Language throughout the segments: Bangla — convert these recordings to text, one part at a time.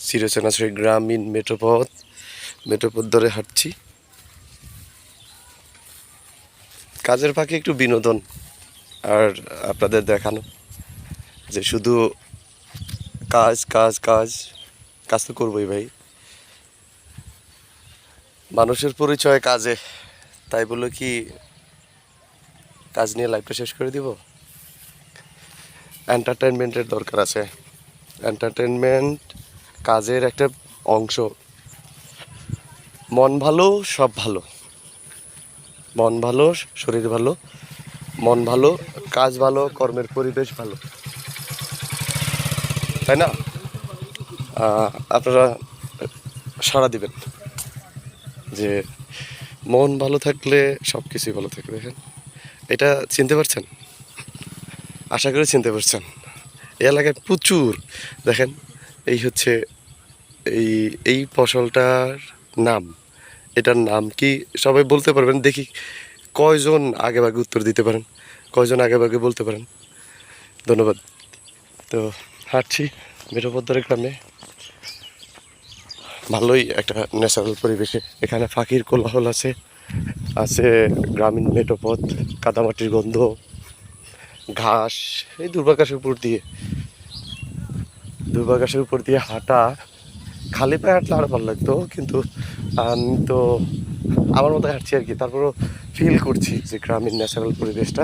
চিরচেনা সেই গ্রামীণ মেঠোপথ ধরে হাঁটছি। কাজের ফাঁকে একটু বিনোদন আর আপনাদের দেখানো যে শুধু কাজ কাজ কাজ কাজ তো করবোই ভাই, মানুষের পরিচয় কাজে, তাই বলে কি কাজ নিয়ে লাইফটা শেষ করে দিব? এন্টারটেনমেন্টের দরকার আছে। এন্টারটেনমেন্ট কাজের একটা অংশ। মন ভালো সব ভালো, মন ভালো শরীর ভালো, মন ভালো কাজ ভালো, কর্মের পরিবেশ ভালো, তাই না? আপনারা সাড়া দিবেন যে মন ভালো থাকলে সব কিছুই ভালো থাকবে। দেখেন, এটা চিনতে পারছেন? আশা করি চিনতে পারছেন। এই এলাকায় প্রচুর, দেখেন এই হচ্ছে এই এই ফসলটার নাম, এটার নাম কি সবাই বলতে পারবেন? দেখি কয়জন আগে ভাগে উত্তর দিতে পারেন, কয়জন আগে ভাগে বলতে পারেন। ধন্যবাদ। তো হাঁটছি মেঠোপদ্মার গ্রামে, ভালোই একটা ন্যাচারাল পরিবেশে। এখানে পাখির কোলাহল আছে, আছে গ্রামীণ মেঠোপথ, কাদামাটির গন্ধ, ঘাস, এই দুর্বাঘাসের উপর দিয়ে হাঁটা। খালি পায়ে হাঁটলে আরও ভালো লাগতো, কিন্তু আমি তো আমার মতো হাঁটছি আর কি। তারপরও ফিল করছি যে গ্রামীণ ন্যাচারাল পরিবেশটা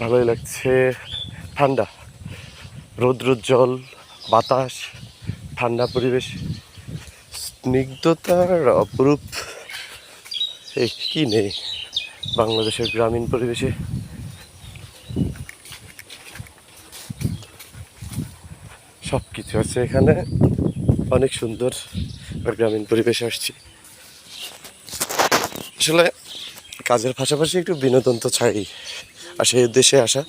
ভালোই লাগছে। ঠান্ডা, রৌদ্রোজ্জ্বল বাতাস, ঠান্ডা পরিবেশ, স্নিগ্ধতার অপরূপ এই কি নেই বাংলাদেশের গ্রামীণ পরিবেশে। সব কিছু আছে এখানে, অনেক সুন্দর গ্রামীণ পরিবেশে আসছি। আসলে কাজের পাশাপাশি একটু বিনোদন তো চাই, আর সেই উদ্দেশ্যে আসা।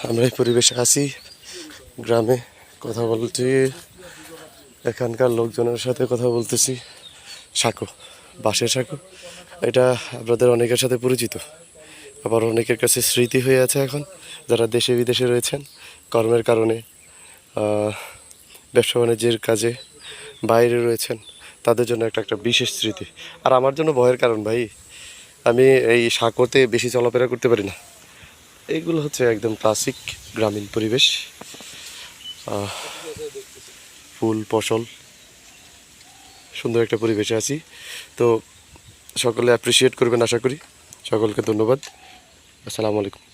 আমরা এই পরিবেশে আছি, গ্রামে কথা বলছি, এখানকার লোকজনের সাথে কথা বলতেছি। সাঁকো, বাঁশের সাঁকো, এটা আপনাদের অনেকের সাথে পরিচিত, আবার অনেকের কাছে স্মৃতি হয়ে আছে এখন, যারা দেশে বিদেশে রয়েছেন কর্মের কারণে, ব্যবসা বাণিজ্যের কাজে বাইরে রয়েছেন, তাদের জন্য একটা বিশেষ স্মৃতি। আর আমার জন্য ভয়ের কারণ ভাই, আমি এই সাঁকোতে বেশি চলাফেরা করতে পারি না। এইগুলো হচ্ছে একদম ক্লাসিক গ্রামীণ পরিবেশ, ফুল ফসল, সুন্দর একটা পরিবেশে আছি। তো সকলে অ্যাপ্রিসিয়েট করবেন আশা করি। সকলকে ধন্যবাদ। আসসালামু আলাইকুম।